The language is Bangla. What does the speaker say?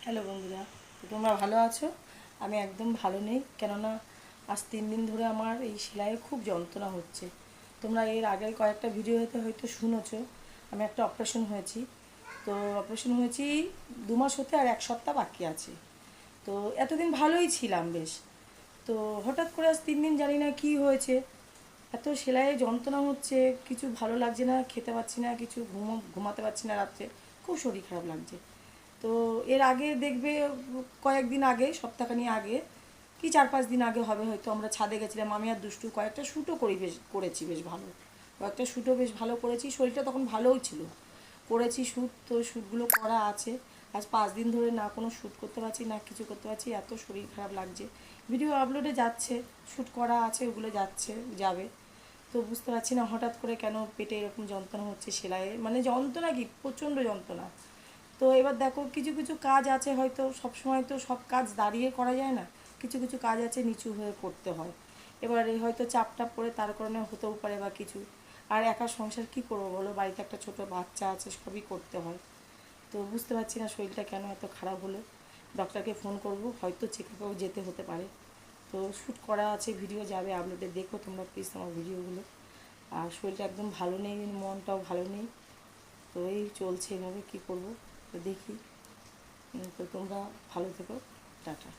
হ্যালো বন্ধুরা, তো তোমরা ভালো আছো? আমি একদম ভালো নেই, কেননা আজ 3 দিন ধরে আমার এই সেলাইয়ে খুব যন্ত্রণা হচ্ছে। তোমরা এর আগের কয়েকটা ভিডিওতে হয়তো শুনেছো আমি একটা অপারেশন হয়েছি। তো অপারেশন হয়েছি 2 মাস হতে আর 1 সপ্তাহ বাকি আছে। তো এতদিন ভালোই ছিলাম বেশ। তো হঠাৎ করে আজ 3 দিন জানি না কি হয়েছে, এত সেলাইয়ে যন্ত্রণা হচ্ছে, কিছু ভালো লাগছে না, খেতে পাচ্ছি না, কিছু ঘুমাতে পারছি না রাত্রে, খুব শরীর খারাপ লাগছে। তো এর আগে দেখবে কয়েকদিন আগে, সপ্তাহখানি আগে কি 4-5 দিন আগে হবে হয়তো, আমরা ছাদে গেছিলাম, আমি আর দুষ্টু কয়েকটা শ্যুটও করেছি বেশ ভালো, কয়েকটা শ্যুটও বেশ ভালো করেছি, শরীরটা তখন ভালোও ছিল, করেছি শ্যুট। তো শ্যুটগুলো করা আছে। আজ 5 দিন ধরে না কোনো শ্যুট করতে পারছি না কিছু করতে পারছি, এত শরীর খারাপ লাগছে। ভিডিও আপলোডে যাচ্ছে, শ্যুট করা আছে, ওগুলো যাবে। তো বুঝতে পারছি না হঠাৎ করে কেন পেটে এরকম যন্ত্রণা হচ্ছে, সেলাইয়ে মানে যন্ত্রণা কি প্রচণ্ড যন্ত্রণা। তো এবার দেখো, কিছু কিছু কাজ আছে, হয়তো সব সময় তো সব কাজ দাঁড়িয়ে করা যায় না, কিছু কিছু কাজ আছে নিচু হয়ে করতে হয়। এবারে হয়তো চাপটা পড়ে তার কারণে হতেও পারে বা কিছু। আর একা সংসার কি করবো বলো, বাড়িতে একটা ছোট বাচ্চা আছে, সবই করতে হয়। তো বুঝতে পারছি না শরীরটা কেন এত খারাপ হলো। ডক্টরকে ফোন করব, হয়তো চেক আপেও যেতে হতে পারে। তো শ্যুট করা আছে, ভিডিও যাবে আপলোডে, দেখো তোমরা প্লিজ আমার ভিডিওগুলো। আর শরীরটা একদম ভালো নেই, মনটাও ভালো নেই। তো এই চলছে এভাবে, কী করবো, তো দেখি। তো তোমরা ভালো থেকো, টাটা।